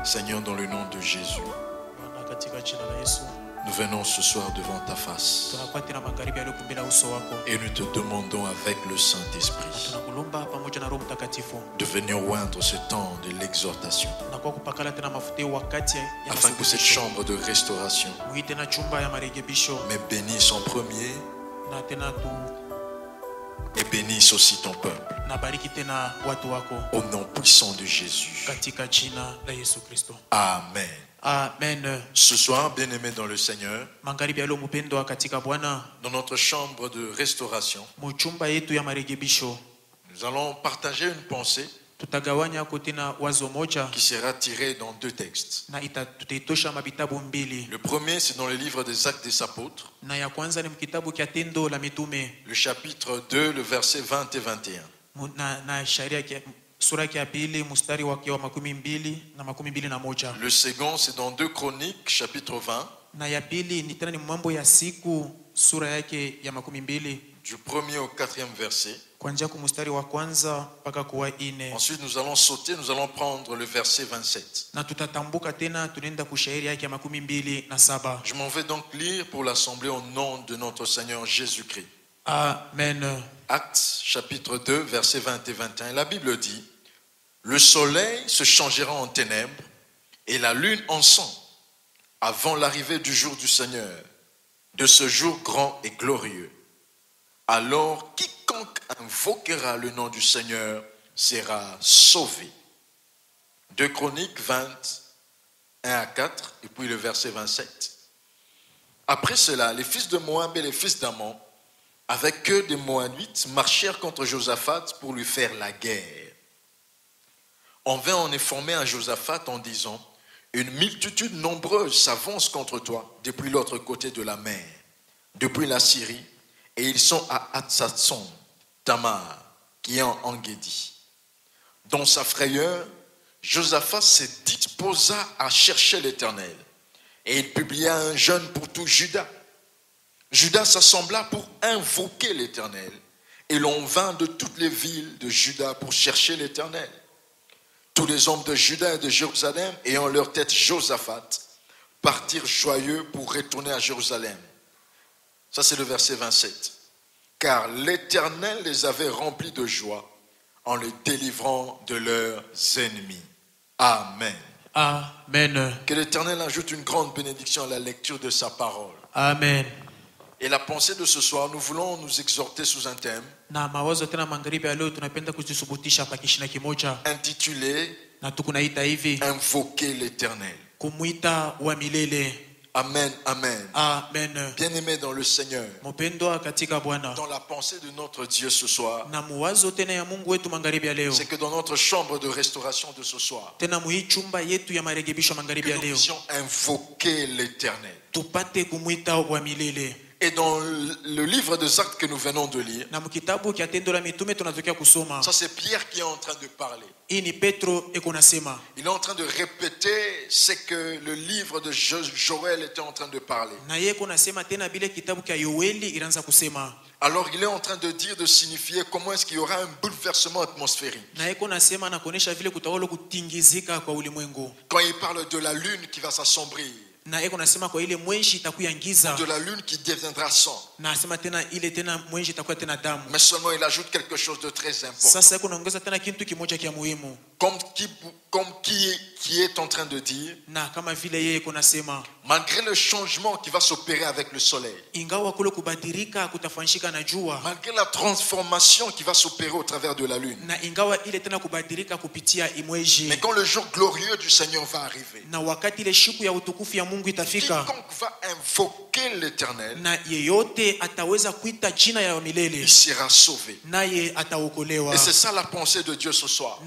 Seigneur, dans le nom de Jésus, nous venons ce soir devant ta face et nous te demandons avec le Saint-Esprit de venir oindre ce temps de l'exhortation afin que cette chambre de restauration me bénisse en premier et bénisse aussi ton peuple. Au nom puissant de Jésus. Amen. Amen. Ce soir, bien-aimés dans le Seigneur, dans notre chambre de restauration, nous allons partager une pensée qui sera tirée dans deux textes. Le premier, c'est dans le livre des Actes des Apôtres, le chapitre 2, le verset 20 et 21. Le second, c'est dans 2 Chroniques, chapitre 20, du 1er au 4e verset. Ensuite, nous allons sauter, nous allons prendre le verset 27. Je m'en vais donc lire pour l'assemblée au nom de notre Seigneur Jésus-Christ. Amen. Actes, chapitre 2, versets 20 et 21. La Bible dit: le soleil se changera en ténèbres et la lune en sang avant l'arrivée du jour du Seigneur, de ce jour grand et glorieux. Alors quiconque invoquera le nom du Seigneur sera sauvé. 2 Chroniques 20, 1 à 4, et puis le verset 27. Après cela, les fils de Moab et les fils d'Ammon, avec eux des Moabites, marchèrent contre Josaphat pour lui faire la guerre. On vint en informer à Josaphat en disant: une multitude nombreuse s'avance contre toi depuis l'autre côté de la mer, depuis la Syrie, et ils sont à Hatsatson, Tamar, qui est en Engedi. Dans sa frayeur, Josaphat se disposa à chercher l'Éternel, et il publia un jeûne pour tout Juda. Juda s'assembla pour invoquer l'Éternel, et l'on vint de toutes les villes de Juda pour chercher l'Éternel. Tous les hommes de Juda et de Jérusalem, ayant leur tête Josaphat, partirent joyeux pour retourner à Jérusalem. Ça, c'est le verset 27. Car l'Éternel les avait remplis de joie en les délivrant de leurs ennemis. Amen. Amen. Que l'Éternel ajoute une grande bénédiction à la lecture de sa parole. Amen. Et la pensée de ce soir, nous voulons nous exhorter sous un thème intitulé Invoquer l'Éternel. Amen, amen. Amen. Bien-aimés dans le Seigneur, dans la pensée de notre Dieu ce soir, c'est que dans notre chambre de restauration de ce soir, que nous puissions invoquer l'Éternel. Et dans le livre des Actes que nous venons de lire, ça c'est Pierre qui est en train de parler. Il est en train de répéter ce que le livre de Joël était en train de parler. Alors il est en train de dire, de signifier comment est-ce qu'il y aura un bouleversement atmosphérique. Quand il parle de la lune qui va s'assombrir, de la lune qui deviendra sang. Mais seulement il ajoute quelque chose de très important. Comme qui est en train de dire, malgré le changement qui va s'opérer avec le soleil, malgré la transformation qui va s'opérer au travers de la lune, mais quand le jour glorieux du Seigneur va arriver, quiconque va invoquer l'Éternel, il sera sauvé. Et c'est ça la pensée de Dieu ce soir.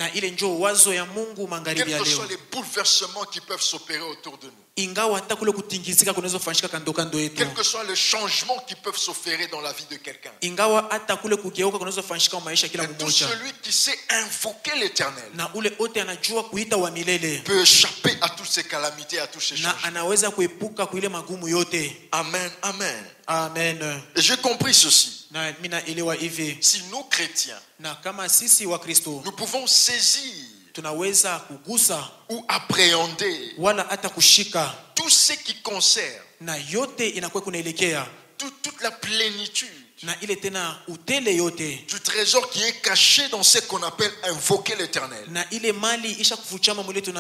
mawazo ya Mungu magharibi Quels ya que leo. soient les bouleversements qui peuvent s'opérer autour de nous. Ingawa hata kule kutingizika kunaweza kufanyika kando kando yetu. Quels que soient les changements qui peuvent s'opérer dans la vie de quelqu'un. Ingawa hata kule kugeuka kunaweza kufanyika kwa maisha kila Et tout mmoja. celui qui sait invoquer l'Éternel Na ule ote anajua kuita wa milele. peut échapper à toutes ces calamités, à tous ces Na changements. anaweza kuepuka kuile magumu yote. Amen, amen. Amen. Et j'ai compris ceci. Na mimi naelewa hivi. Si nous chrétiens, Na kama sisi wa Kristo nous pouvons saisir tunaweza kugusa ou appréhender wala hata kushika tout ce qui concerne na yote inakuwa kunaelekea toute la plénitude na ile tena utele yote du trésor qui est caché dans ce qu'on appelle invoquer l'Éternel. na ile mali isha kufuchama mwile Nous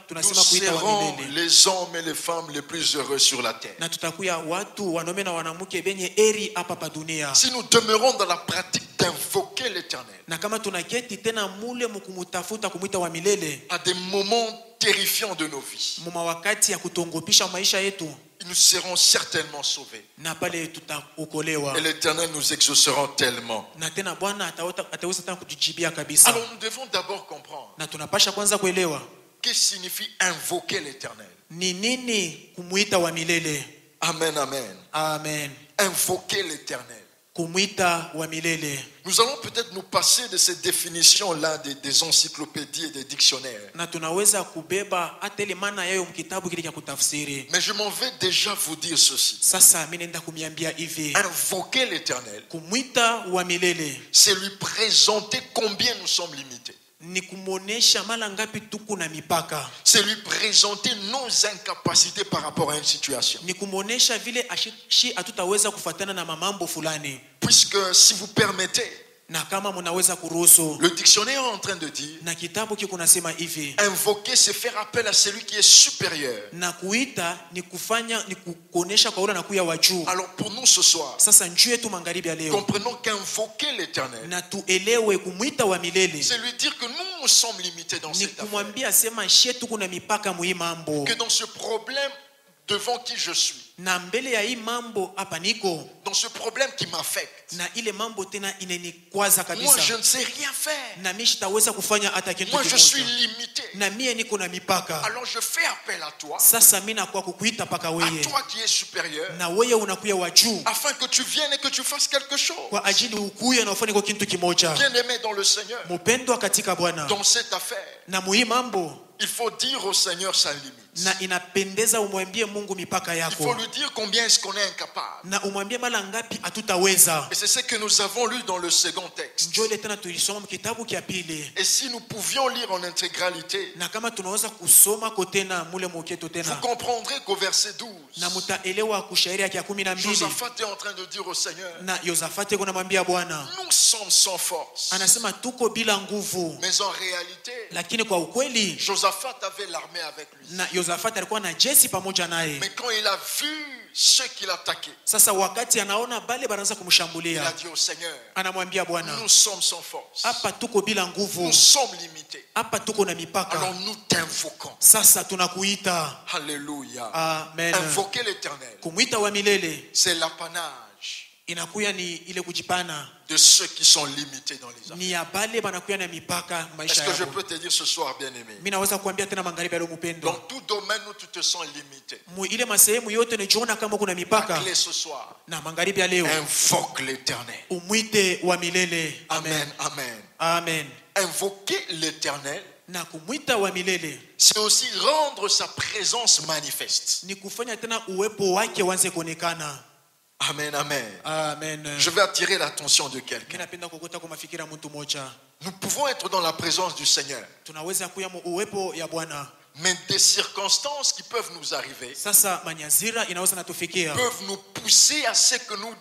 tunasema kuita wa serons milele. les hommes et les femmes les plus heureux sur la terre. Na tutakuya watu wanaume na wanamke benye eri hapa pa dunia. Si nous demeurons dans la pratique d'invoquer l'Éternel Na kama tunaketi tena mule mkumutafuta kumwita wa milele à des moments terrifiants de nos vies, muma wakati ya kutongopisha maisha yetu nous serons certainement sauvés. na pale tutaokolewa. Et l'Éternel nous exaucera tellement. Na tena Bwana ataweza tena kujijibia kabisa. Alors nous devons d'abord comprendre Na tunapasha kwanza kuelewa qu'est-ce que signifie invoquer l'Éternel. ni nini kumwita wa milele. Amen, amen. Amen. Invoquer l'Éternel. Kumwita wa milele. Nous allons peut-être nous passer de ces définitions-là des encyclopédies et des dictionnaires. Na tunaweza kubeba hata ile maana yayo mkitabu kile cha kutafsiri. Mais je m'en vais déjà vous dire ceci. Sasa mimi naenda kumiambia hivi. Invoquer l'Éternel, Kumwita wa milele c'est lui présenter combien nous sommes limités. ni kumuonesha mara ngapi tuko na mipaka. C'est lui présenter nos incapacités par rapport à une situation. Ni kumuonesha vile shi hatutaweza kufuatana na mambo fulani. Puisque si vous permettez, Na kama mnaweza kuruhusu le dictionnaire est en train de dire na kitabu kiko nasema hivi. invoquer, c'est faire appel à celui qui est supérieur. Na kuita ni kufanya ni kuonesha kwa ule na kuya wa juu. Alors pour nous ce soir, Sasa njoo yetu magharibi ya leo. comprenons qu'invoquer l'Éternel, Na tuelewe kumwita wa milele. c'est lui dire que nous sommes limités dans Ni cette affaire. kumwambia sema shetu kuna mipaka muhii mambo. Que dans ce problème devant qui je suis, Na mbele ya hii mambo hapa niko dans ce problème qui m'affecte, na ile mambo tena inanikwaza moi je kabisa. ne sais rien faire. Na mimi sitaweza kufanya hata kitu Moi je suis kimoja. limité. Na mie niko na mipaka. Alors je fais appel à toi, Sasa mimi nakuwa kukuita paka à wewe. toi qui es supérieur, Na wewe unakuya wa juu afin que tu viennes et que tu fasses quelque chose. kwa ajili ukuye na ufanye kwa kitu kimoja. Bien-aimé dans le Seigneur, Mpendwa katika Bwana. dans cette affaire, Na muhii mambo il faut dire au Seigneur sa limite. na inapendeza umwambie Mungu mipaka Il faut yako. lui dire combien est-ce qu'on est incapable. Na umwambie mara ngapi hatutaweza. Et c'est ce que nous avons lu dans le second texte. Njoo ile tena tulisoma kitabu kia pili. Et si nous pouvions lire en intégralité, Na kama tunaweza kusoma ko tena mule moketo vous tena. comprendrez qu'au verset 12, Na mutaelewa kushairi ya 12. Josaphat est en train de dire au Seigneur, Na Yosafati kuna mwambia Bwana. nous sommes sans force. Anasema tuko bila nguvu. Mais en réalité, Lakini kwa ukweli Josaphat avait l'armée avec lui. na Yosafati alikuwa na jeshi pamoja naye. Mais quand il a vu ceux qui l'attaquaient, Sasa wakati anaona bale banaanza il a kumshambulia, dit au Seigneur, anamwambia Bwana, nous sommes sans force. hapa tuko bila nguvu. Nous sommes limités. Hapa tuko na Alors mipaka. nous t'invoquons. Sasa tunakuita. Alléluia. Amen. Invoquer l'Éternel, Kumwita wa milele c'est l'apanage inakuya ni ile kujipana. de ceux qui sont limités dans les affaires. Ni ya bale banakuya na mipaka Est-ce maisha que je yako. peux te dire ce soir, bien-aimé? Mimi naweza kuambia tena magharibi ya leo Dans mpendo. tout domaine où tu te sens limité, Mu ile masehemu yote nijiona kama kuna la mipaka. clé ce soir, Na magharibi ya leo invoque l'Éternel. umwite wa milele. Amen, amen. Amen. Invoquer l'Éternel, Na kumwita wa milele c'est aussi rendre sa présence manifeste. ni kufanya tena uwepo wake uanze kuonekana. Amen, amen. Amen. Je vais attirer l'attention de Mimi quelqu'un. napenda kukota kwa mafikira mtu mmoja. Nous pouvons être dans la présence du Seigneur, Tunaweza kuya mu uwepo ya Bwana. mais des circonstances qui peuvent nous arriver Sasa manyazira inaweza natufikia. peuvent nous pousser à ce que nous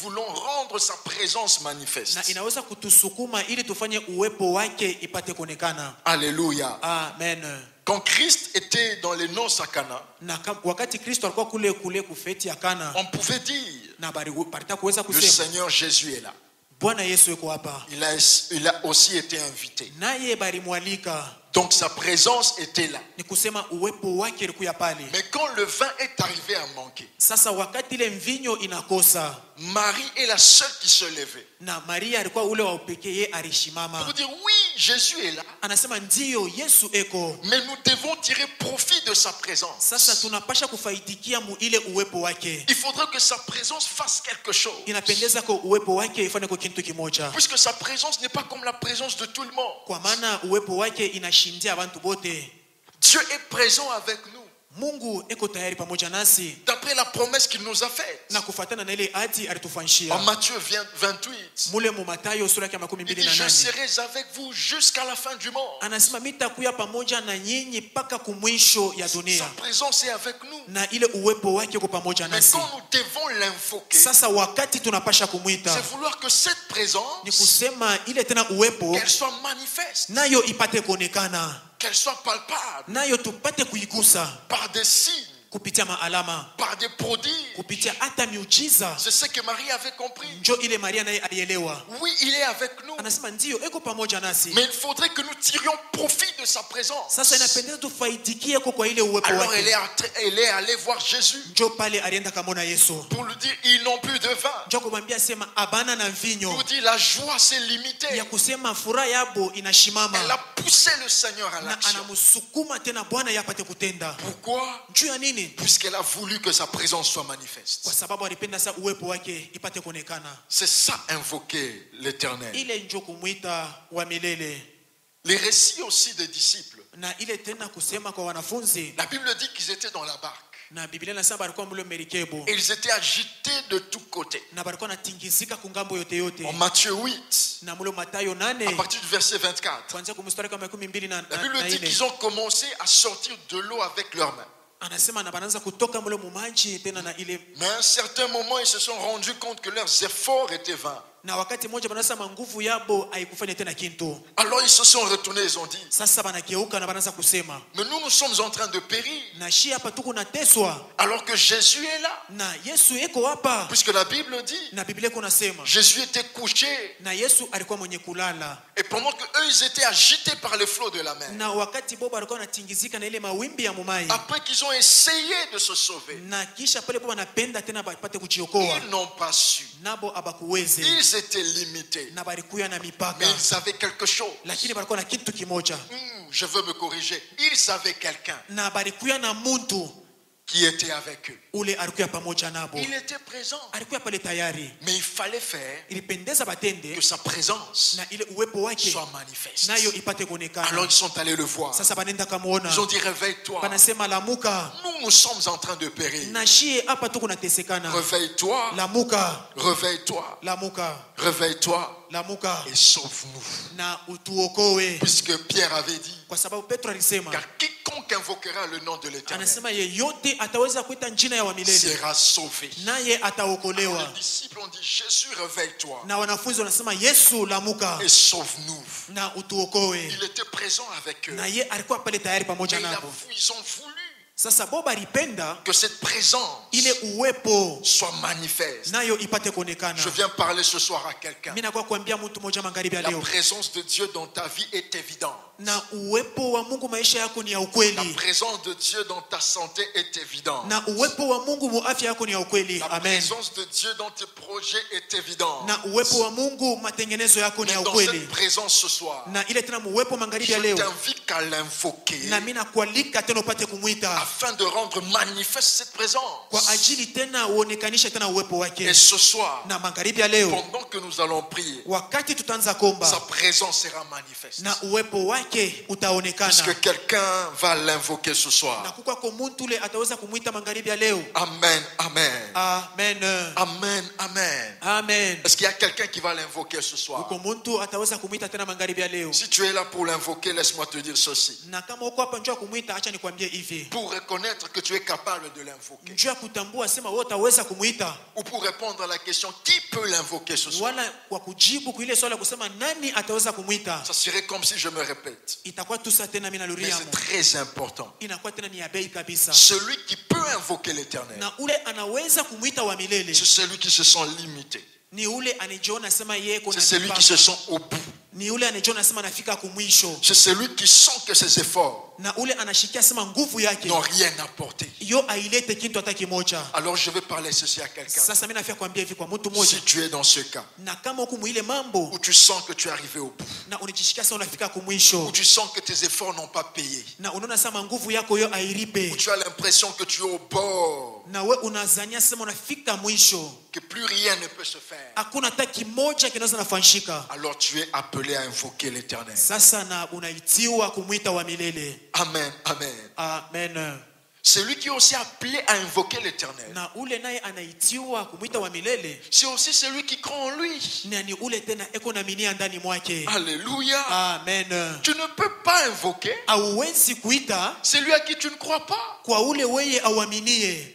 voulons rendre sa présence Na manifeste. inaweza kutusukuma ili tufanye uwepo wake ipate kuonekana. Alléluia. Amen. Quand Christ était dans les noces à Cana, Na wakati Kristo alikuwa kule kufeti ya Kana, on pouvait dire, na barita kuweza le kusema Seigneur Jésus est là. Bwana Yesu yuko hapa. Il a aussi été invité. Naye balimwalika. Donc sa présence était là. ni kusema uwepo wake ilikuwa pale. Mais quand le vin est arrivé à manquer, Sasa wakati ile mvinyo inakosa, Marie est la seule qui se levait. na Maria alikuwa ule wa upekee, yeye alishimama. Pour dire oui, Jésus est là. Anasema ndiyo, Yesu eko. Mais nous devons tirer profit de sa présence. Sasa tunapasha kufaidikia mu ile uwepo wake. Il faudrait que sa présence fasse quelque chose. Inapendeza kwa uwepo wake ifanye kwa kitu kimoja. Puisque sa présence n'est pas comme la présence de tout le monde. Kwa maana uwepo wake inashindia abantu bote. Dieu est présent avec nous. Mungu eko tayari pamoja nasi, D'après la promesse qu'il nous a faite. na kufuatana na ile ahadi En alitufanyia. Matthieu 28, Mule mu Mathayo sura ya il dit, 28, je serai avec vous jusqu'à la fin du monde. anasema mitakuya pamoja na nyinyi mpaka kumwisho ya Sa dunia, présence est avec nous. na ile uwepo wake uko pamoja Mais nasi. quand nous devons l'invoquer, Sasa wakati tunapasha kumwita, c'est vouloir que cette ni présence, kusema ile tena uwepo qu'elle soit manifeste, nayo ipate kuonekana, qu'elle soit palpable, nayo tupate kuigusa par des signes, kupitia maalama, par des prodiges. kupitia hata miujiza. C'est ce que Marie avait compris. Njo ile Maria naye alielewa, Oui, il est avec nous. anasema ndiyo eko pamoja nasi. Mais il faudrait que nous tirions profit de sa présence. Sasa inapendeza tufaidikie kwa ile uwepo Alors elle wake. est allée voir Jésus Njo pale alienda kamona Yesu, pour lui dire, ils n'ont plus de vin. njo kumwambia sema abana na mvinyo, Pour dire, la joie s'est limitée. ya kusema furaha yabo inashimama, Elle a poussé le Seigneur à na l'action. anamsukuma tena Bwana yapate kutenda. Pourquoi? Juu ya nini? Puisqu'elle a voulu que sa présence soit manifeste. Kwa sababu alipenda sa uwepo wake ipate kuonekana. C'est ça, invoquer l'Éternel. Ile njo kumwita wa milele, Les récits aussi des disciples. na ile tena kusema kwa wanafunzi, La Bible dit qu'ils étaient dans la barque. na Biblia inasema balikuwa mle merikebu, Et ils étaient agités de tous côtés. na balikuwa natingizika kungambo yote yote. En Matthieu 8, Na mule Mathayo à 8 partir du verset 24, kuanzia kumstari kama 12 la Bible dit qu'ils ont commencé à sortir de l'eau avec leurs mains. anasema na banaanza kutoka mule mumaji tena na ile, Mais à un certain moment, ils se sont rendus compte que leurs efforts étaient vains. na wakati mmoja banasema nguvu yabo haikufanya tena kintu. Alors ils se sont retournés, ils ont dit, Sasa banageuka na banaanza kusema, mais nous sommes en train de périr, na shi hapa tuko nateswa, alors que Jésus est là. na Yesu eko hapa. Puisque la Bible dit, Na Biblia iko nasema, Jésus était couché. na Yesu alikuwa mwenye kulala, Et pendant que eux, ils étaient agités par les flots de la mer. na wakati boba alikuwa anatingizika na ile mawimbi ya mumai, Après qu'ils ont essayé de se sauver, na kisha pale boba anapenda tena bapate kujiokoa, ils n'ont pas su. nabo abakuweze, Ils étaient limités. na balikuya na Mais mipaka, ils avaient quelque chose. lakini balikuwa na kitu kimoja, Je veux me corriger. Ils avaient quelqu'un na balikuya na muntu qui était avec eux. ule alikuya pamoja nabo, Il était présent. alikuya pale tayari. Mais il fallait faire Ilipendeza batende que sa présence na ile uwepo wake soit manifeste. nayo ipate Alors kuonekana. ils sont allés le voir. Sasa banenda kamuona, Ils ont dit, réveille-toi. banasema lamuka, Nous sommes en train de périr. na shie hapa tuko natesekana. Réveille-toi. Lamuka, Réveille-toi. lamuka, Réveille-toi. lamuka Et sauve-nous. na utuokoe, Puisque Pierre avait dit, kwa sababu Petro alisema, car quiconque invoquera le nom de l'Éternel anasema yeyote ataweza kuita jina ya wa milele sera sauvé. naye ataokolewa. Les disciples ont dit, Jésus, réveille-toi Na wanafunzi wanasema Yesu lamuka et sauve-nous. na utuokoe, Il était présent avec eux. na ye alikuwa pale tayari pamoja Mais nabo. ils ont voulu Sasa Boba alipenda que cette présence ile uwepo soit manifeste. nayo ipate kuonekana. Je viens parler ce soir à quelqu'un. Mimi nakuwa kuambia mtu mmoja magharibi ya La leo, présence de Dieu dans ta vie est évidente. na uwepo wa Mungu maisha yako ni ya La ukweli, présence de Dieu dans ta santé est évidente. na uwepo wa Mungu mu afya yako ni ya ukweli. La Amen. présence de Dieu dans tes projets est évidente. Na uwepo wa Mungu matengenezo yako ni Mais ya dans ukweli. cette présence ce soir, Na ile tena uwepo magharibi ya je leo, t'invite qu'à l'invoquer na mimi nakualika tena upate kumwita afin de rendre manifeste cette présence. kwa ajili tena uonekanishe tena uwepo wake. Et ce soir, Na magharibi ya leo, pendant que nous allons prier, wakati tutaanza sa kuomba, présence sera manifeste. na uwepo wake utaonekana. Puisque quelqu'un va l'invoquer ce Na soir. kuka kwa muntu ule ataweza kumwita magharibi ya leo. Amen, amen. Amen. Amen, amen. Amen. Est-ce qu'il y a quelqu'un qui va l'invoquer ce soir? Uko muntu ataweza kumwita tena magharibi ya leo. Si tu es là pour l'invoquer, laisse-moi te dire ceci. Na kama uko hapa njoo kumwita, acha nikwambie hivi. Pour reconnaître que tu es capable de l'invoquer. Njoo kutambua sema wewe utaweza kumwita, Ou pour répondre à la question, qui peut l'invoquer ce soir? wala kwa kujibu kwa ile swali la kusema nani ataweza kumwita, Ça serait comme si je me répète. itakuwa tu sasa tena mimi Mais naluria c'est très important. inakuwa tena ni ya bei kabisa. Celui qui peut invoquer l'Éternel, Na ule anaweza kumwita wa milele c'est celui qui se sent limité. ni ule anijiona sema yeye kuna C'est celui qui se sent au bout. ni ule anajiona sema anafika kumwisho, C'est celui qui sent que ses efforts na ule anashikia sema nguvu yake n'ont rien apporté. yo ailete kitu hata kimoja. Alors je vais parler ceci à quelqu'un. Sasa mimi nafia kuambia hivi kwa mtu mmoja, Si tu es dans ce cas na kama uko mwile mambo où tu sens que tu es arrivé au bout, na unajishikia sasa unafika où kumwisho, tu sens que tes efforts n'ont pas payé, na unaona sema nguvu yako yo airipe, où tu as l'impression que tu es au bord, na we unazania sema unafika mwisho, que plus rien ne peut se faire, hakuna hata kimoja kinaweza nafanyika, alors tu es appelé à invoquer l'Éternel. sasa na unaitiwa kumwita wa milele. Amen, amen. Amen. C'est lui qui est aussi appelé à invoquer l'Éternel. Na ule naye anaitiwa kumwita wa milele, C'est aussi celui qui croit en lui. na ni ule tena eko na minia ndani mwake. Alléluia. Amen. Tu ne peux pas invoquer Hauwezi kuita celui à qui tu ne crois pas. kwa ule weye auaminie.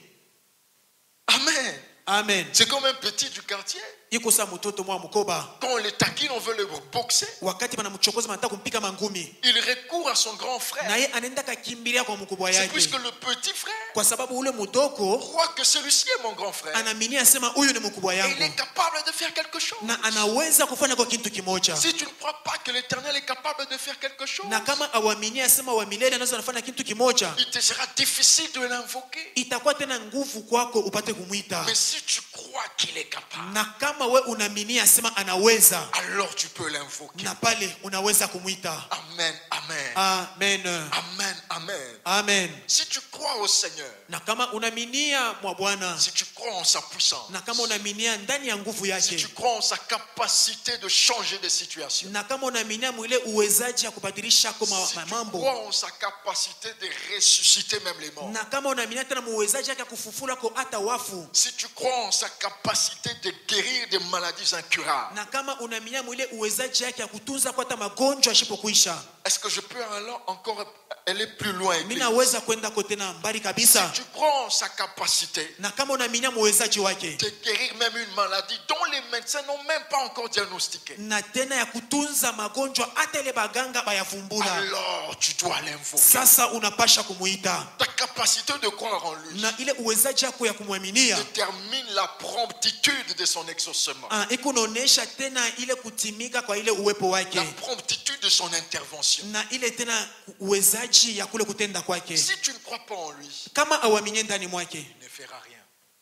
Amen. Amen. C'est comme un petit du quartier. Iko sa mtoto mwa mkoba, Quand on le taquine, on veut le boxer. wakati banamchokoza wanataka kumpiga mangumi, Il recourt à son grand na frère. yeye anaenda kakimbilia kwa mkubwa C'est yake, puisque le petit frère kwa sababu ule mdogo croit que celui-ci est mon grand frère. anaminia sema huyu ni mkubwa Et il yangu est capable de faire quelque chose. na anaweza kufanya kwa kitu kimoja. Si tu ne crois pas que l'Éternel est capable de faire quelque chose, Na kama awaminia sema wa milele anaweza nafanya kitu kimoja, il te sera difficile de l'invoquer. itakuwa tena nguvu kwako upate kumwita. Mais si tu crois qu'il est capable, Na kama we unaminia sema anaweza, alors tu peux l'invoquer. na pale unaweza kumwita. Amen, amen. Amen. Amen, amen. Amen. Si tu crois au Seigneur, Na kama unaminia mwa Bwana, si tu crois en sa puissance, na kama unaminia ndani ya nguvu si yake, tu crois en sa capacité de changer des situations, na kama unaminia mwile uwezaji ya kubadilisha kwa si tu mambo, crois en sa capacité de ressusciter même les morts, na kama unaminia tena uwezaji yake ya kufufula kwa hata wafu, si tu crois en sa capacité de guérir des maladies incurables, na kama unaminia mwile uwezaji yake ya kutunza kwa hata magonjwa yasipokwisha, est-ce que je peux alors encore aller plus loin? mimi Église? naweza kwenda kote na mbali Si kabisa. tu crois en sa capacité Na kama unaminia uwezaji wake, de guérir même une maladie dont les médecins n'ont même pas encore diagnostiqué, na tena ya kutunza magonjwa hata ile baganga bayavumbula, alors tu dois l'invoquer. sasa unapasha kumuita. Ta capacité de croire en lui Na ile uwezaji yako ya kumwaminia détermine la promptitude de son exaucement, iko naonesha tena ile kutimika kwa ile uwepo wake, la promptitude de son intervention. na ile tena uwezaji ya kule kutenda kwake. Si tu ne crois pas en lui, Kama awaminie ndani mwake, il ne fera rien.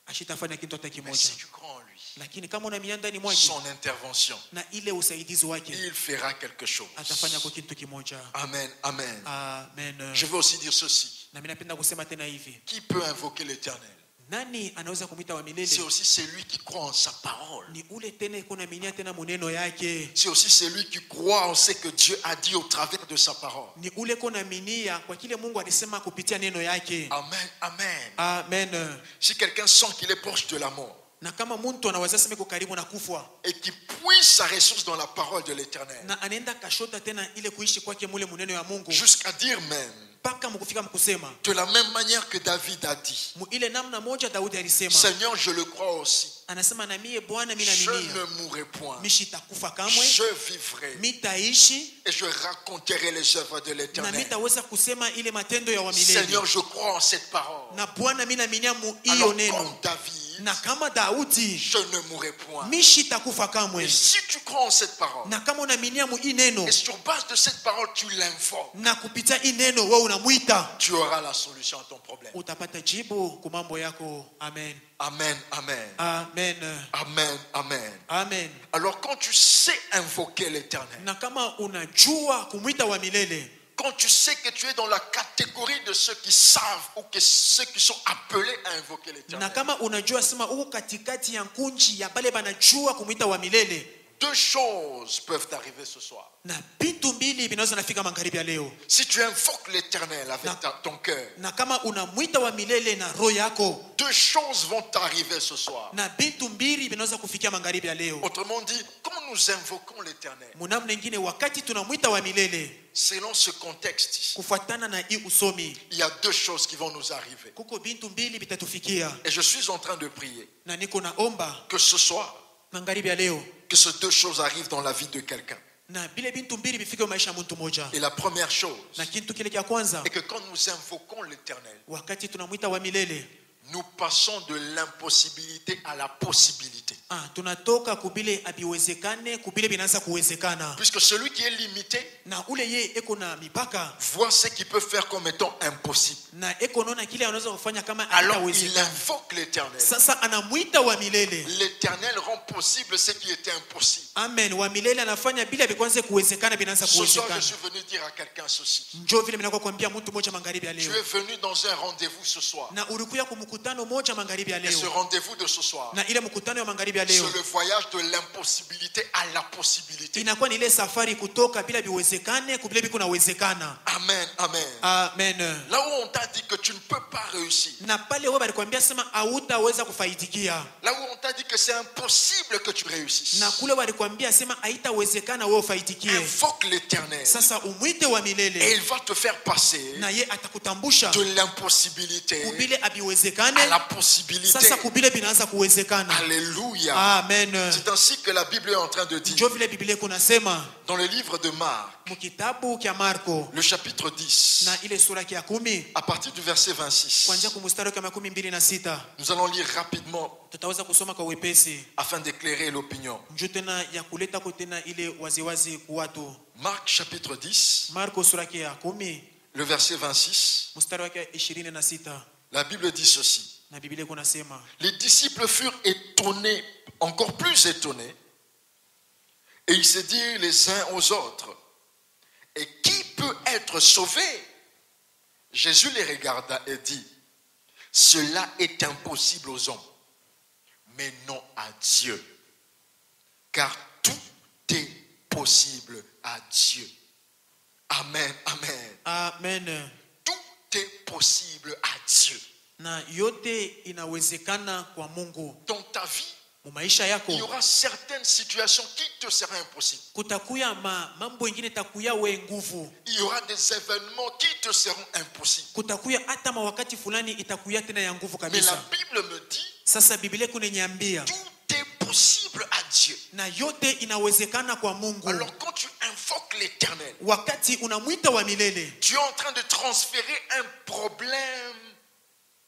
ashitafanya kitu hata Mais kimoja, si tu crois en lui, lakini kama unaminia ndani mwake son intervention, na ile usaidizi wake, il fera quelque chose. atafanya kwa kitu kimoja. Amen, amen. Amen. Je veux aussi dire ceci. Na mimi napenda kusema tena hivi, Qui peut invoquer l'Éternel? nani anaweza kumwita wa C'est milele? aussi celui qui croit en sa parole. Ni ule tena iko naaminia tena muneno yake, C'est aussi celui qui croit en ce que Dieu a dit au travers de sa parole. ni ule iko naaminia kwa kile Mungu alisema kupitia neno yake. Amen, amen. Amen. Si quelqu'un sent qu'il est proche de la mort Na kama mtu anaweza sema iko karibu na kufa, et qui puise sa ressource dans la parole de l'Éternel, na anaenda kashota tena ile kuishi kwake mule muneno ya Mungu, jusqu'à dire même, mpaka mkufika mkusema de la même manière que David a dit, mu ile namna moja Daudi alisema, Seigneur, je le crois aussi, anasema na mie Bwana mimi je naaminia ne mourrai point, mishitakufa kamwe, je vivrai mitaishi et je raconterai les œuvres de na l'Éternel. mitaweza kusema ile matendo ya wamilele. Seigneur, je crois en cette parole. Na Bwana mimi naaminia mu hiyo Alors, neno, comme David, na kama Daudi je ne mourrai point. mishitakufa kamwe. Et si tu crois en cette parole, Na kama unaaminia mu hii neno et sur base de cette parole, tu l'invoques, na kupitia hii neno wewe unamwita, tu auras la solution à ton problème. utapata jibu kwa mambo yako. Amen. Amen, amen. Amen. Amen, amen. Amen. Alors quand tu sais invoquer l'Éternel, Na kama unajua kumwita wa milele, quand tu sais que tu es dans la catégorie de ceux qui savent ou que ceux qui sont appelés à invoquer na l'Éternel, kama unajua sema uko katikati ya nkunji ya bale banajua kumwita wa milele, deux choses peuvent arriver ce soir. na vitu mbili vinaweza nafika magharibi ya leo. Si tu invoques l'Éternel avec ton cœur, Na kama unamwita wa milele na roho yako, deux choses vont arriver ce soir. na vitu mbili vinaweza kufikia magharibi ya leo. Autrement dit, quand nous invoquons l'Éternel, Munamna nyingine, wakati tunamwita wa milele selon ce contexte ici, kufuatana na hii usomi, il y a deux choses qui vont nous arriver. kuko vitu mbili vitatufikia, Et je suis en train de prier na niko naomba que ce soir, magharibi ya leo, que ces deux choses arrivent dans la vie de quelqu'un. na vile vitu mbili vifike maisha ya mtu mmoja. Et la première chose Na kitu kile cha kwanza, est que quand nous invoquons l'Éternel, wakati tunamwita wa milele, nous passons de l'impossibilité à la possibilité. Tunatoka kubile abiwezekane kubile binaanza kuwezekana. Puisque celui qui est limité Na ule ye eko na mipaka voit ce qu'il peut faire comme étant impossible. na eko naona kile anaweza kufanya kama Alors il hatawezekana. invoque l'Éternel. Sasa anamuita wa milele. L'Éternel rend possible ce qui était impossible. Amen. Wa milele anafanya bila bikwanze kuwezekana binaanza Ce soir, je kuwezekana. suis venu dire à quelqu'un ceci. Njoo vile mnakuwa kuambia mtu mmoja magharibi ya Tu leo. es venu dans un rendez-vous ce soir. Na ulikuya kumkutano moja magharibi ya Et ce leo. rendez-vous de ce soir, Na ile mkutano wa magharibi ya c'est leo le voyage de l'impossibilité à la possibilité. inakuwa ni ile safari kutoka bila biwezekane kubile biko nawezekana. Amen, amen. Amen. Là où on t'a dit que tu ne peux pas réussir. Na pale wewe balikwambia sema hautaweza kufaidikia. Là où on t'a dit que c'est impossible que tu réussisses. Na kule balikwambia sema haitawezekana wewe ufaidikie. Invoque l'Éternel. Sasa umwite wa Et milele il va te faire passer na ye atakutambusha de l'impossibilité kubile à abiwezekane. la possibilité. Sasa kubile binaanza kuwezekana. Alléluia. Amen. C'est ainsi que la Bible est en train de dire Njoo vile Biblia kunasema dans le livre de Marc, mkitabu kya Marko le chapitre 10, na ile sura ya 10 à partir du verset 26. kuanzia kumstari wa 26. Nous allons lire rapidement Tutaweza kusoma kwa wepesi afin d'éclairer l'opinion. njoo tena ya kuleta kwa tena ile waziwazi kwa watu. Marc chapitre 10, Marko sura ya 10 le verset 26. mstari wa 26. La Bible dit ceci. Na Biblia kunasema Les disciples furent étonnés, encore plus étonnés, et ils se dirent les uns aux autres, et qui peut être sauvé? Jésus les regarda et dit, cela est impossible aux hommes, mais non à Dieu, car tout est possible à Dieu. Amen, amen. Amen. Tout est possible à Dieu. Na yote inawezekana kwa Mungu. Dans ta vie, Mu maisha yako il y aura certaines situations qui te seront impossibles. kutakuya mambo mengine takuya we nguvu. Il y aura des événements qui te seront impossibles. Kutakuya hata mawakati fulani itakuya tena ya nguvu Mais la kabisa. Bible me dit, Sasa Biblia kunaniambia tout est possible à Dieu. na yote inawezekana kwa Mungu. Alors quand tu invoques l'Éternel, Wakati unamwita wa milele tu es en train de transférer un problème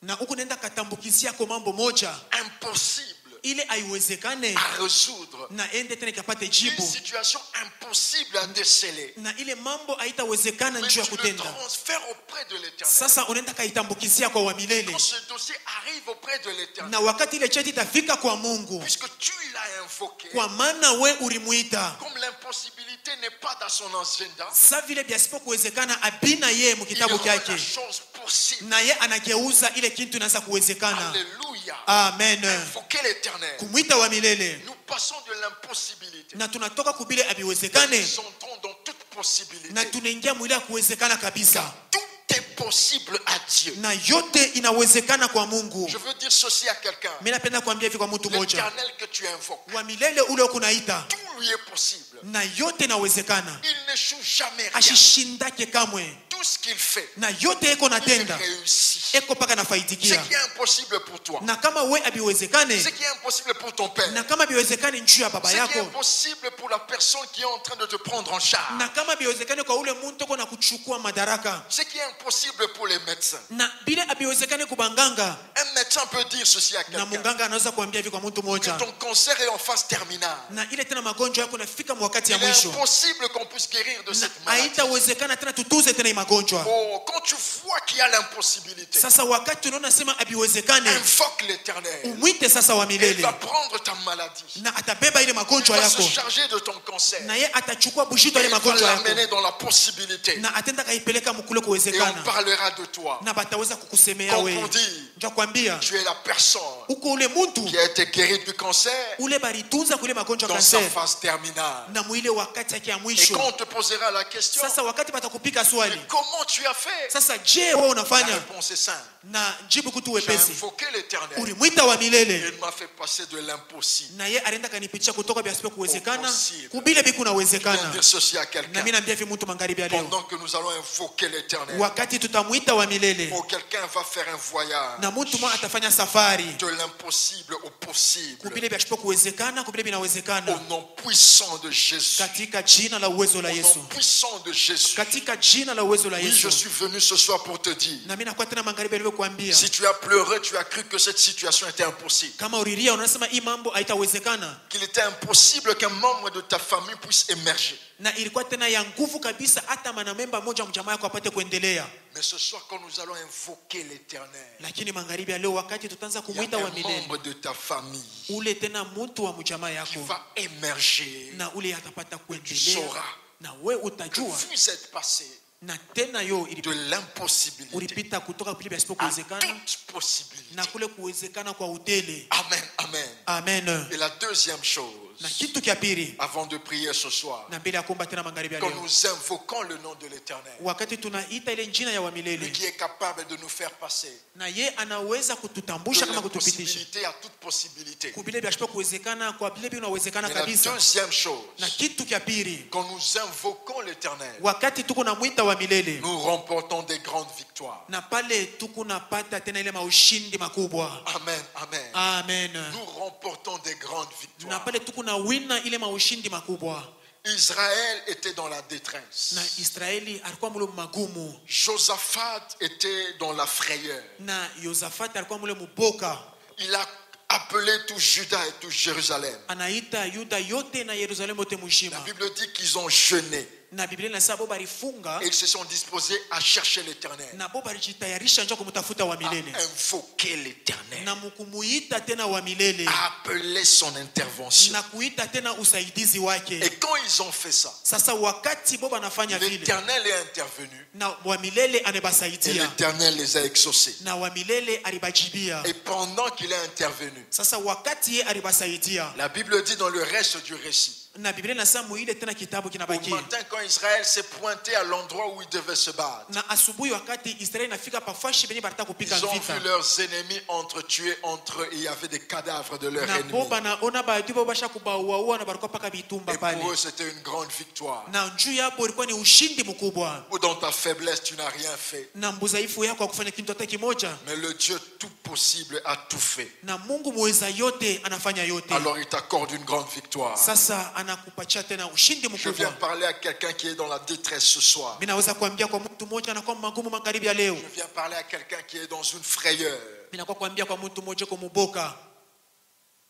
na huku nenda katambukizia kwa mambo moja impossible ile haiwezekane à résoudre. na ende tena ikapate Une jibu situation impossible à déceler. na ile mambo haitawezekana Mais njoo ya tu le kutenda. transfères auprès de l'Éternel. Sasa unaenda kaitambukizia kwa wa milele Quand ce dossier arrive auprès de l'Éternel, na wakati ile cheti itafika kwa Mungu, puisque tu l'as invoqué, kwa maana we ulimuita. comme l'impossibilité n'est pas dans son agenda, Sa vile biasipo kuwezekana abina ye mu il kitabu rend la chake chose possible. na ye anageuza ile kitu inaanza kuwezekana. Alléluia. Amen. Invoquer l'Éternel. Kumwita wa milele Nous passons de l'impossibilité. na tunatoka kubile abiwezekane Nous entrons dans toute possibilité. na tunaingia mwili ya kuwezekana kabisa. Tout est possible à Dieu. Na yote inawezekana kwa Mungu. Je veux dire ceci à quelqu'un. Mimi napenda kuambia hivi kwa mtu mmoja, L'Éternel que tu invoques, wa milele ule ukunaita tout lui est possible. na yote inawezekana, Il n'échoue jamais rien. ashishindake kamwe, Tout ce qu'il fait, na yote eko il natenda réussit. eko paka Ce nafaidikia. qui est impossible pour toi, Na kama we abiwezekane, ce qui est impossible pour ton père, na kama biwezekane njuu ya baba ce qui est yako, impossible pour la personne qui est en train de te prendre en charge, na kama biwezekane kwa ule muntu ko na kuchukua madaraka, ce qui est impossible pour les médecins. na bile abiwezekane kubanganga, Un médecin peut dire ceci à na quelqu'un, munganga anaweza kuambia hivi kwa mtu que mmoja, ton cancer est en phase terminale. na ile tena magonjwa yako nafika mwakati ya Il est mwisho, impossible qu'on puisse guérir de na cette maladie. haitawezekana tena tutuze tena hii magonjwa. Oh, quand tu vois qu'il y a l'impossibilité, Sasa wakati unaona sema abiwezekane, invoque l'Éternel. umwite sasa wa Il milele va prendre ta maladie. na atabeba ile Il magonjwa va se yako, charger de ton cancer. na ye atachukua bushito Et ile il va magonjwa l'amener yako dans la possibilité. na atenda kaipeleka mkule Et on kuwezekana, parlera de toi. na bataweza kukusemea Quand we. on dit, Njakwambia tu es la personne uko ule muntu qui a été guérie du cancer ule baritunza kule magonjwa dans sa kanser phase terminale. na mwile wakati yake ya Et quand mwisho. on te posera la question, Sasa wakati batakupika mais swali, comment tu as fait? sasa je wewe La unafanya? réponse est simple. Na jibu kutu J'ai wepesi, invoqué l'Éternel. ulimwita wa milele Il m'a fait passer de l'impossible. na ye alienda kanipitisha kutoka biasipo kuwezekana Possible. kubile biku Je viens nawezekana. dire ceci à Na quelqu'un. mimi naambia hivi mtu magharibi ya leo, Pendant que nous allons invoquer l'Éternel, wakati tutamwita wa milele oh, quelqu'un va faire un voyage na mtu mwa tunafanya safari de l'impossible au possible. kubile byashipo kuwezekana kubile binawezekana Au nom puissant de Jésus. katika jina la uwezo la Au Yesu nom puissant de Jésus. katika jina la uwezo la Oui, je Yesu. suis venu ce soir pour te dire, Na mimi nakuwa tena magharibi alivyokuambia, si tu as pleuré, tu as cru que cette situation était impossible. kama ulilia unasema hii mambo haitawezekana, Qu'il était impossible qu'un membre de ta famille puisse émerger. na ilikuwa tena ya nguvu kabisa hata mwanamemba mmoja mjamaa yako apate kuendelea. Mais ce soir, quand nous allons invoquer l'Éternel, Lakini magharibi ya leo wakati tutaanza il y kumwita a wa un milele, membre de ta famille ule tena mtu wa mjamaa qui yako, va émerger. na ule atapata Tu kuendelea, sauras na we que utajua. vous êtes passé Na tena yo de l'impossibilité ulipita kutoka kule à pasipokuwezekana toute possibilité. na kule kuwezekana kwa utele. Amen, amen. Amen. Et la deuxième chose, Na kitu kia pili, avant de prier ce soir, na mbele ya kuomba tena magharibi ya quand leo, nous invoquons le nom de l'Éternel, wakati tunaita ile jina ya wa lui milele, qui est capable de nous faire passer na ye anaweza kututambusha de kama kutupitisha l'impossibilité à toute possibilité. kubile byashipo kuwezekana kwa bile binawezekana Et la kabisa. deuxième chose, Na kitu kia pili, quand nous invoquons l'Éternel, wakati tuko na mwita wa milele, nous remportons des grandes victoires. na pale tuko napata tena ile maushindi makubwa. Amen, amen. Amen. Nous remportons des grandes Na victoires. pale tuko na wina ile maushindi makubwa. Israël était dans la détresse. Na Israeli alikuwa mule magumu, Josaphat était dans la frayeur. na Yosafati alikuwa mule muboka. Il a appelé tout Juda et tout Jérusalem. Anaita Yuda yote na Yerusalemu yote La mzima. Bible dit qu'ils ont jeûné Na Biblia inasema bo balifunga et ils se sont disposés à chercher l'Éternel, na bo balijitayarisha njoo kumtafuta wa à milele invoquer l'Éternel, na mkumuita tena wa milele à appeler son intervention. na kuita tena usaidizi wake. Et quand ils ont fait ça, Sasa wakati bo banafanya vile l'Éternel est intervenu na wa milele et anebasaidia l'Éternel les a exaucés. na wa milele alibajibia. Et pendant qu'il est intervenu, Sasa wakati ye alibasaidia, la Bible dit dans le reste du récit, na Biblia inasema muile tena kitabu au kinabaki. matin quand Israël s'est pointé à l'endroit où il devait se battre, Na asubuhi wakati Israeli inafika pafashi benye bataka kupiga ils ont vita, vu leurs ennemis entretués entre eux. Il y avait des cadavres de leurs na ennemis. bo banaona baadui bo basha kubauaua na balikuwa paka bitumba Et pale, pour eux, c'était une grande victoire. na juu yapo ilikuwa ni ushindi mkubwa. Ou dans ta faiblesse, tu n'as rien fait. Na mbuzaifu yako hakufanya kitu hata kimoja, Mais le Dieu tout possible a tout fait. na Mungu muweza yote anafanya yote. Alors il t'accorde une grande victoire. Sasa anakupatia tena ushindi Je viens mkubwa. parler à quelqu'un qui est dans la détresse ce soir. Mimi naweza kuambia kwa mtu mmoja anakuwa magumu magharibi ya leo. Je viens parler à quelqu'un qui est dans une frayeur. Mimi nakuwa kuambia kwa mtu mmoja kumuboka,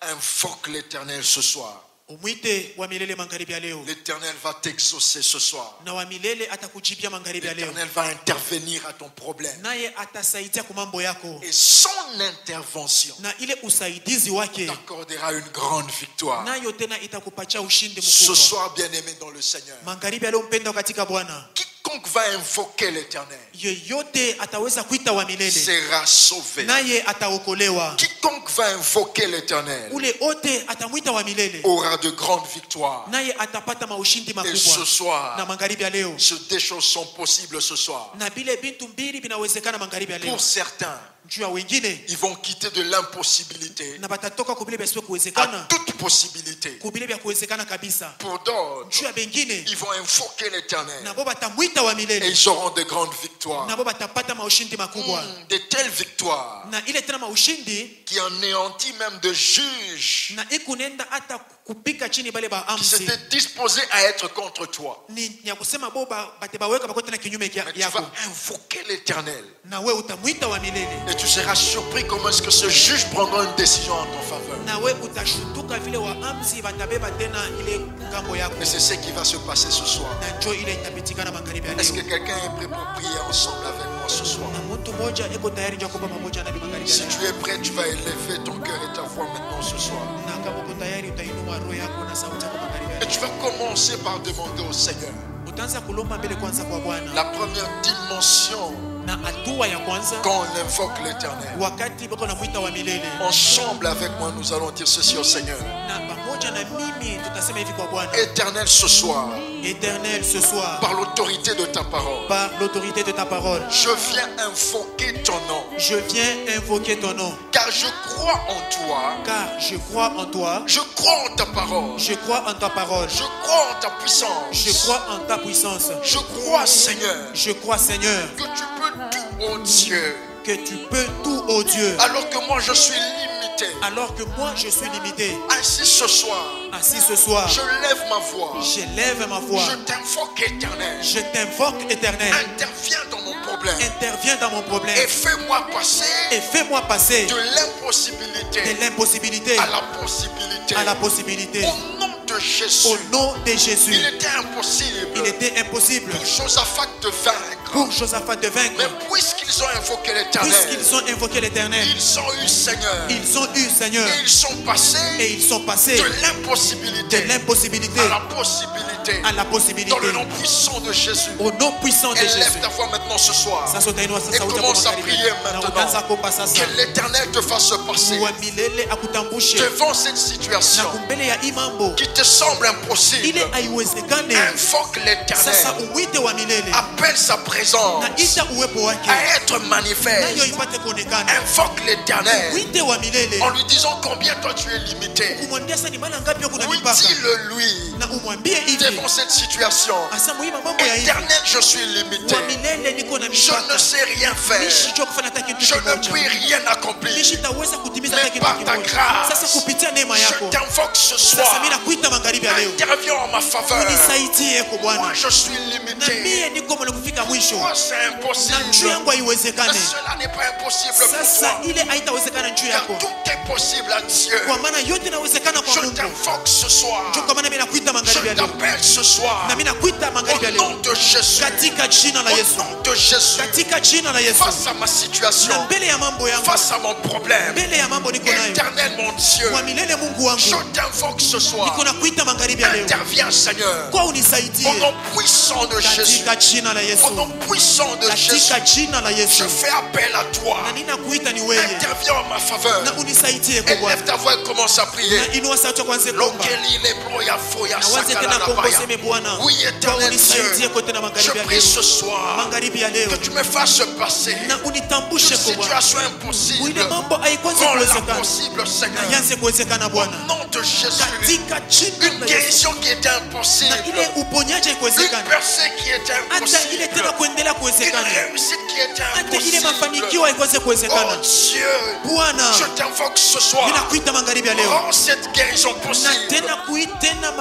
Invoque l'Éternel ce soir. umwite wa milele magharibi ya leo, L'Éternel va t'exaucer ce soir. na wa milele atakujibia magharibi ya leo, L'Éternel va intervenir à ton problème. naye atasaidia kwa mambo yako, Et son intervention na ile usaidizi wake t'accordera une grande victoire. nayo tena itakupatia ushindi Ce mkubwa. soir, bien-aimé dans le Seigneur, Magharibi ya leo mpendwa katika Bwana, quiconque va invoquer l'Éternel yeyote ataweza kuita wa milele sera sauvé. naye ataokolewa. Quiconque va invoquer l'Éternel Ule ote atamwita wa milele aura de grandes victoires. naye atapata maushindi Et ce makubwa. Na soir, magharibi ya leo, des choses sont possibles ce soir. na bile bintu mbili vinawezekana magharibi ya leo. Pour certains, Juu ya wengine ils vont quitter de l'impossibilité na batatoka kubile vya sio à kuwezekana toute possibilité. kubile vya kuwezekana kabisa. Pour d'autres, Juu ya bengine ils vont invoquer l'Éternel nabo batamwita wa et milele, ils auront de grandes victoires. nabo batapata maushindi makubwa. De telles victoires Na ile tena maushindi qui anéantit même de juges na ikunenda hata kupika chini bale ba qui amzi s'étaient disposés à être contre toi. ni ya kusema bo bate baweka bako tena kinyume Mais tu yako, vas invoquer l'Éternel na we utamwita wa milele, et tu seras surpris comment est-ce que ce juge prendra une décision en ton faveur. na we utashutuka vile wa amzi batabeba tena ile ngambo yako, Et c'est ce qui va se passer ce soir. na njoo ile itapitikana magharibi ya Est-ce leo. que quelqu'un est prêt pour prier ensemble avec moi ce soir? Na mtu mmoja eko tayari njoo kuomba pamoja na magharibi ya Si leo. tu es prêt, tu vas élever ton cœur et ta voix maintenant ce soir. Na kama uko tayari utainua roho yako na sauti yako magharibi ya Et leo. tu vas commencer par demander au Seigneur. Utaanza kulomba mbele kwanza kwa Bwana, La première dimension na hatua ya kwanza quand on invoque l'Éternel. wakati bako namwita wa milele, Ensemble avec moi, nous allons dire ceci au Seigneur. na pamoja na mimi tutasema hivi kwa Bwana: Éternel, ce soir, Éternel, ce soir, par l'autorité de ta parole, par l'autorité de ta parole, je viens invoquer ton nom, je viens invoquer ton nom, car je crois en toi, car je crois en toi, je crois en ta parole, je crois en ta parole, je crois en ta puissance, je crois en ta puissance, je crois, Seigneur, je crois, Seigneur, que tu peux tout, oh Dieu, que tu peux tout, ô Dieu, alors que moi je suis limité. alors que moi je suis limité. Ainsi ce soir, Ainsi ce soir, je lève ma voix. j'élève ma voix. Je t'invoque, Éternel. Je t'invoque, Éternel. Interviens dans mon problème Interviens dans mon problème et fais-moi passer et fais-moi passer de l'impossibilité de l'impossibilité à la possibilité. à la possibilité. Au nom de Jésus. Au nom de Jésus, Il était impossible il était impossible pour Josaphat de vaincre. pour Josaphat de vaincre. Mais puisqu'ils ont invoqué l'Éternel, Puisqu'ils ont invoqué l'Éternel, ils ont eu Seigneur. ils ont eu, Seigneur, Et ils sont passés et ils sont passés de de l'impossibilité l'impossibilité à la possibilité. à la possibilité. Dans le nom puissant de Jésus. Au nom puissant de Élève Jésus. ta voix maintenant ce soir. Sasa utainua sasa Et commence à prier maintenant. utaanza kuomba sasa. Que l'Éternel te fasse passer Wa milele akutambushe devant cette na situation kumbele ya hii mambo qui te semble impossible. ile haiwezekane. Invoque Sasa l'Éternel. uwite wa milele Appelle sa présence na ita uwepo wake à être nayo manifeste. ipate kuonekana. Invoque l'Éternel Wite wa milele en lui disant combien toi tu es limité. kumwambia sasa ni mara ngapi kuna Oui, mipaka, dis-le lui na umwambie hivi devant cette situation. asa muhimu mambo ya hivi Éternel, je suis limité. wa milele niko na Je mipaka, ne sais rien faire. nishijua kufanya hata kitu Je ne kimoja, puis rien accomplir. nishitaweza kutimiza Mais hata kitu par ta kimoja. grâce, Sasa kupitia neema Je yako t'invoque ce sasa soir. mimi nakuita magharibi ya leo, Interviens en ma faveur. unisaidie kwa Moi, Bwana, je suis na limité. mie niko mwenye kufika mwisho Toi, c'est na juu impossible. yangu Mais haiwezekane. cela n'est pas impossible pour Sasa toi. ile haitawezekana juu Car yako, tout est possible à Dieu. kwa maana yote inawezekana kwa Je Mungu. t'invoque ce soir. Ndio kwa maana mimi nakuita Je magharibi ya leo, t'appelle ce soir. na mimi nakuita magharibi ya Au leo nom de Jésus. katika jina la Au Yesu, nom de Jésus. katika jina la Yesu, Face à ma situation. na mbele ya mambo yangu, Face à mon problème. mbele ya mambo niko nayo, Éternel mon Dieu. kwa milele Mungu Je wangu, t'invoque ce soir. niko nakuita magharibi ya leo, Interviens Seigneur. kwa unisaidie Au nom puissant de Jésus. katika jina la Yesu, Au nom puissant de Jésus. katika jina la Yesu, Je fais appel à toi. na ninakuita ni wewe, Interviens en ma faveur. na unisaidie kwa Élève Bwana, ta voix et commence à prier. na inua sauti kwanza kuomba, Lokeli le broya foya na waze sakala tena la kuomba, baya. useme Bwana, Oui, kwa éternel unisaidie Dieu. kote na Je magharibi ya prie leo, ce soir magharibi ya leo, que tu me fasses passer na unitambushe une kwa Bwana, situation impossible. ile mambo haikwanzi Rends-la kuwezekana possible, na Seigneur. yanze kuwezekana Au Bwana, nom de Jésus. katika jina Une la Yesu, guérison qui était na impossible. ile uponyaji Une haikuwezekana, percée qui était hata ile impossible. tena kuendelea Une kuwezekana, réussite qui était hata ile impossible. mafanikio haikuweze Oh kuwezekana. Dieu, Bwana, je t'invoque ce soir. ninakuita magharibi ya leo, Rends cette guérison na possible. tena kuitena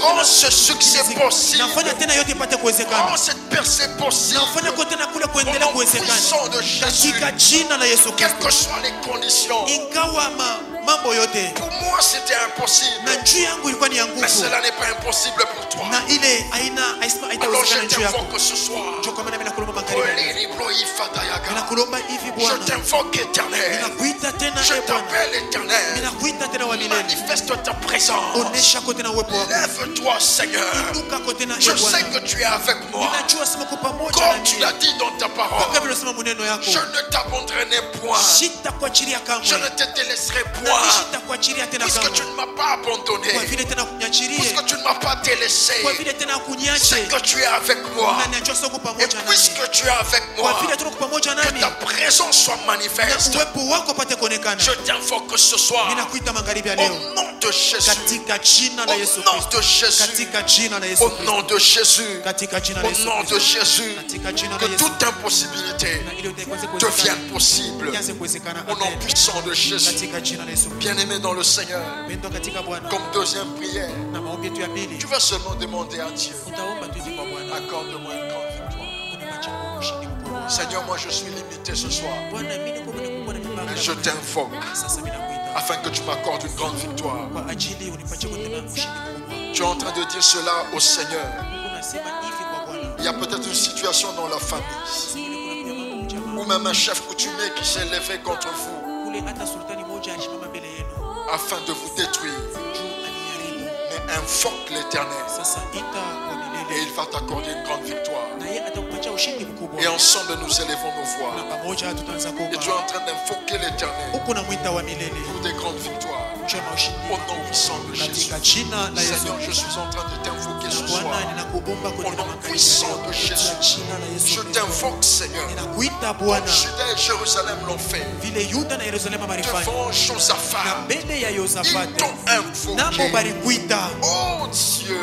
Rends ce succès possible. nafanya tena yote ipate kuwezekana, Rends cette percée possible. nafanya kote tena kule Au kuendelea nom kuwezekana puissant de Jésus. katika jina la Yesu Quelles Kristo. que soient les conditions. Ingawa mambo yote Pour moi, c'était impossible. na juu yangu ilikuwa ni ya Mais nguvu, cela n'est pas impossible pour toi. na ile Alors je haitawezekana juu yako. t'invoque ce soir. Ndio kwa maana mimi nakulomba magharibi ya leo, Oliri Bloï Fatayaga. ninakulomba hivi Je Bwana, t'invoque éternel. ninakuita tena Je e Bwana, t'appelle éternel. ninakuita tena wa milele, Manifeste ta présence. onesha kote na uwepo wako, Lève-toi, Seigneur. inuka kote na Je e sais Bwana, que tu es avec moi. ninajua sema uko pamoja Comme na tu mimi, l'as dit dans ta kama parole. vile unasema maneno yako, Je ne t'abandonnerai point. sitakuachilia Je kamwe, ne te délaisserai na point. sitakuachilia tena Puisque tu kamwe, ne m'as pas abandonné. kwa vile tena kunyachirie, Puisque tu ne m'as pas délaissé. kwa vile tena kunyache, C'est que tu es avec moi. na ninajua sasa uko Et pamoja nami, puisque tu es avec kwa moi, vile tena uko pamoja que nami, ta présence soit na manifeste. uwepo wako pate kuonekana. Je t'invoque ce soir. Ninakuita magharibi ya Au leo nom de Jésus. katika jina la Au Yesu nom Kristo, de Jésus. katika jina la Yesu Au Kristo, nom de Jésus. katika jina la Au Yesu nom de Kristo, Jésus. katika jina Que la Yesu, toute impossibilité na ile itakweze devienne kuwezekana, possible. ianze kuwezekana. Au nom Amen. puissant de Jésus. Katika jina la Yesu Kristo. Bien-aimé dans le Seigneur. Pendwa katika Bwana, Comme deuxième prière, na maombi yetu ya pili, tu vas seulement demander à Dieu, utaomba tu hivi kwa Bwana, accorde-moi une grande victoire. unipatie ushindi mkubwa. Seigneur, moi je suis limité ce soir. Bwana, mimi niko mwenye kuwa na mipaka, Mais je t'invoque sasa mimi nakuita afin que tu m'accordes une grande victoire. kwa ajili unipatie kote na ushindi mkubwa. Tu es en train de dire cela au Seigneur. Unasema hivi kwa Bwana, Il y a peut-être une situation dans la famille sasa ile kuna pia mambo mjamaa ou même un chef coutumier qui s'est levé contre vous kule, hata sultani moja alisimama mbele yenu afin de vous détruire. juu aniharibu. Mais invoque l'Éternel Sasa ita kwa et milele, il va t'accorder une grande victoire. na yeye atakupatia ushindi mkubwa, Et ensemble nous élevons nos na voix. pamoja tutaanza Et kuomba. tu es en train d'invoquer l'Éternel Huko na mwita wa milele pour des grandes victoires. juu ya ushindi Au nom puissant de Jésus. katika jina la Yesu. Seigneur, je suis en train de t'invoquer Na ce soir. Bwana, ninakuomba Au kote na nom magharibi puissant ya de leo, Jésus. katika jina la Yesu Je Kristo. t'invoque, Seigneur. Ninakuita Comme Bwana, Juda et Jérusalem l'ont fait vile Yuda na Yerusalemu walifanya, devant na Josaphat. mbele ya Ils Yosafati t'ont nabo invoqué. balikuita. Oh Dieu,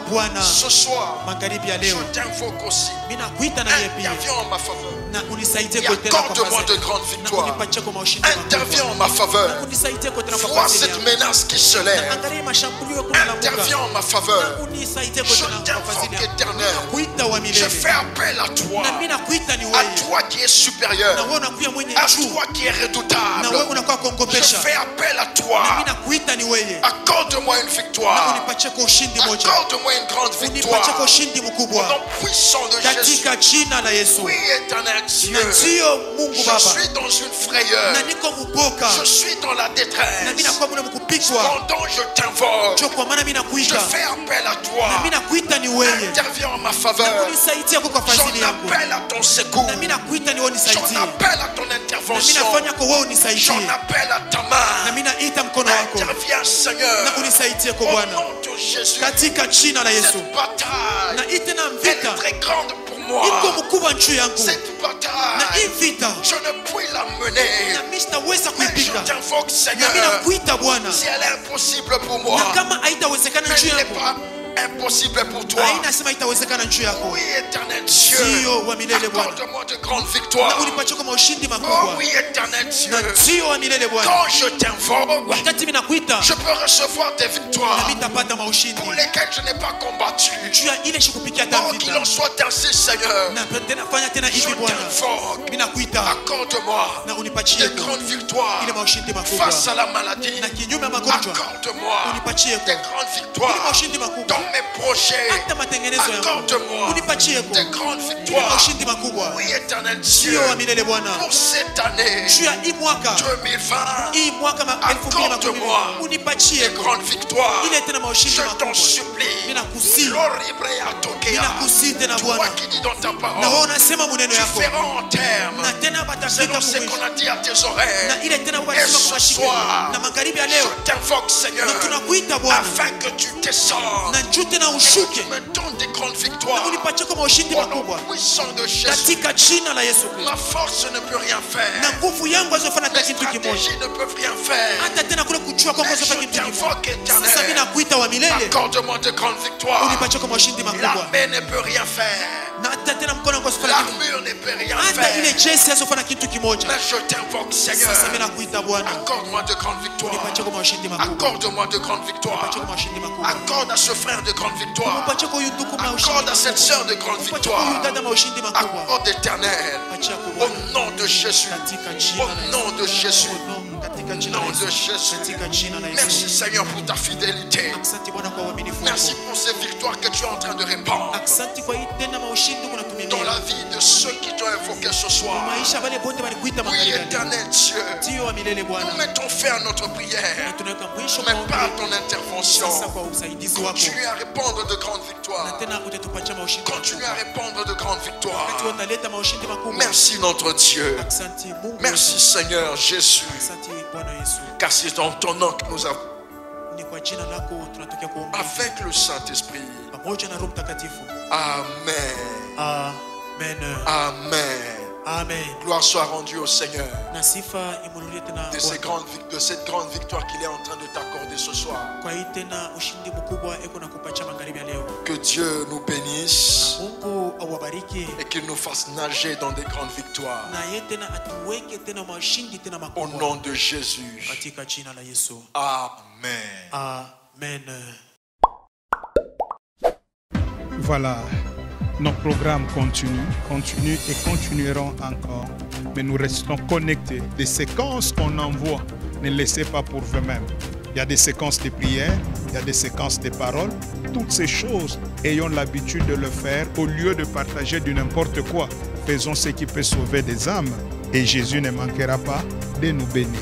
Bwana, ce soir, magharibi ya je leo t'invoque aussi. mimi nakuita na yeye pia, Interviens en ma faveur. na unisaidie et kutenda kwa accorde-moi de fadhili, grandes na victoires. unipatie kwa ushindi Interviens mkubwa, en ma faveur. na unisaidie kutenda kwa Vois fadhili cette yako. menace qui se lève. Angalia mashambulio kuna Interviens en ma faveur. unisaidie Je kutenda kwa t'invoque fadhili yako. éternel. Kuita wa Je milele, fais appel à toi. na mimi nakuita ni À wewe, toi qui es na supérieur. wewe unakuwa mwenye À juu, toi qui es na wewe redoutable. unakuwa Je kuongopesha, fais appel à na toi. mimi nakuita ni wewe, Accorde-moi une na victoire. unipatie kwa ushindi moja, Accorde-moi une grande unipatie victoire. kwa ushindi Au nom mkubwa puissant de Jésus. katika jina la Yesu. Oui, éternel Na Dieu. ndio Mungu Je Baba, suis dans une frayeur. na niko mboka, Je suis dans la na mimi détresse. nakuwa mwana mkupikwa, Pendant je t'invoque. ndio kwa maana mimi Je nakuita, fais appel à na toi. mimi nakuita ni wewe, Interviens en ma na faveur. unisaidie kwa fadhili J'en yako, appelle à ton secours. na mimi nakuita ni wewe J'en unisaidie, appelle à ton na mimi intervention. nafanya kwa wewe unisaidie, J'en appelle à ta na main. mimi naita mkono wako, Interviens, Seigneur. na unisaidie kwa Au Bwana nom de Jésus. katika jina la Yesu. Cette bataille Na ite na elle vita est très grande pour iko moi. mkubwa juu yangu, Cette na bataille, hii vita je ne puis la mener. na mimi sitaweza Mais je kuipika, t'invoque, na mimi Seigneur. nakuita Bwana, Si elle est impossible pour moi, na kama haitawezekana mais juu elle n'est yangu, pas impossible pour toi. haina sema itawezekana juu yako. Oui, éternel Dieu. Sio wa milele Bwana, Accorde-moi de grandes na victoires. unipatie kama ushindi Oh makubwa, oui, éternel na Dieu. sio wa milele Bwana. Quand je t'invoque, Wakati mimi nakuita, je peux recevoir des na victoires mimi nitapata maushindi pour lesquelles je n'ai pas combattu. juu ya ile sikupikia hata Oh, qu'il vita. en soit ainsi, Seigneur. Na tena fanya tena Je hivi Bwana, t'invoque. mimi nakuita Accorde-moi na unipatie des grandes victoires ile maushindi makubwa, face à la maladie. na kinyume ya magonjwa Accorde-moi unipatie des grandes ile victoires maushindi makubwa, dans mes projets. hata matengenezo yangu Accorde-moi unipatie des grandes ile victoires. maushindi makubwa, Oui, éternel sio Dieu. wa milele Bwana. Pour cette année Juu ya hii mwaka 2020, hii mwaka 2020 accorde-moi unipatie des grandes victoires. ile tena maushindi Je t'en makubwa. supplie. Ninakusihi, Gloribre à Tokea. ninakusihi tena Toi Bwana, qui dis dans ta na wewe parole, unasema maneno tu yako, feras en terme na tena selon batafika ce qu'on kumwisho, a dit à tes oreilles. na ile tena Et wanasema ce kwa mashika soir, na magharibi ya je leo, t'invoque, Seigneur, na tunakuita Bwana, afin que tu descendes na juu tena et que ushuke, tu me donnes des grandes na victoires. unipatie kama ushindi Au nom makubwa puissant de Jésus, katika jina la Yesu Kristo. ma force ne peut rien Na faire. nguvu yangu hazofanya hata Les kitu kimoja, stratégies ne peuvent rien faire. hata tena kule kujua kwako Mais hazofanya je kitu kimoja. t'invoque, Sasa mimi éternel, nakuita wa milele, accorde-moi de grandes victoires. unipatie kama ushindi makubwa, L'armée ne peut rien faire. na hata tena mkono wako hazofanya kitu, L'armure ne peut rien hata ile faire. jeshi hazofanya kitu kimoja. Mais je t'invoque, Seigneur, Sasa mimi nakuita Bwana, accorde-moi de grandes victoires. unipatie kama ushindi makubwa, Accorde-moi de grandes victoires. unipatie kama ushindi makubwa, Accorde à ce frère de grandes victoires. unipatie kwa huyu ndugu kama ushindi Accorde à cette makubwa, sœur de grandes unipatie kwa huyu victoires. dada kama ushindi makubwa, Accorde éternel. achia kwa Au Bwana nom de Jésus. katika Au jina la nom de Jésus. Yesu, katika Au jina nom la de Yesu, Jésus. katika jina la Merci Yesu. Seigneur pour ta fidélité. Asante Bwana kwa uaminifu Merci wako. pour ces victoires que tu es en train de répandre Asante kwa hii tena maushindi dans kunatumimia la vie de ceux qui t'ont invoqué ce soir. maisha wale bonde walikuita Oui, magharibi ya leo. éternel Dieu. Ndio wa milele Nous Bwana, mettons fin à notre na prière, tunaweka mwisho mais kwa pas à maombi ton intervention. sasa kwa usaidizi wako, Continue à répandre de grandes na victoires. tena utatupatia maushindi Continue à makubwa. répandre de grandes Wakati victoires. utaleta maushindi makubwa. Merci notre Dieu. Asante Mungu, Merci Seigneur Jésus. asante Bwana Yesu, Car c'est dans ton nom que nous avons, ni kwa jina lako tunatokea kuomba avec le Saint-Esprit. pamoja na Roho Mtakatifu. Amen. Amen, Amen. amen. Gloire soit rendue au Seigneur Na sifa imunulie tena de, Bwana de cette grande victoire qu'il est en train de t'accorder ce soir. kwa hii tena ushindi mkubwa eko na kupatia magharibi ya leo. Que Dieu nous bénisse Mungu awabariki et qu'il nous fasse nager dans des grandes victoires. na yeye tena atuweke tena mashindi tena Au makubwa nom de Jésus. katika jina la Yesu. Amen. Amen. Voilà, nos programmes continuent et continueront encore. Mais nous restons connectés. Les séquences qu'on envoie, ne laissez pas pour vous-même. Il y a des séquences de prières, il y a des séquences de paroles. Toutes ces choses, ayons l'habitude de le faire au lieu de partager du n'importe quoi. Faisons ce qui peut sauver des âmes et Jésus ne manquera pas de nous bénir.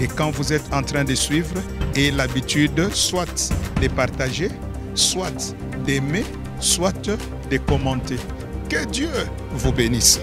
Et quand vous êtes en train de suivre, ayez l'habitude soit de partager, soit d'aimer, soit de commenter. Que Dieu vous bénisse.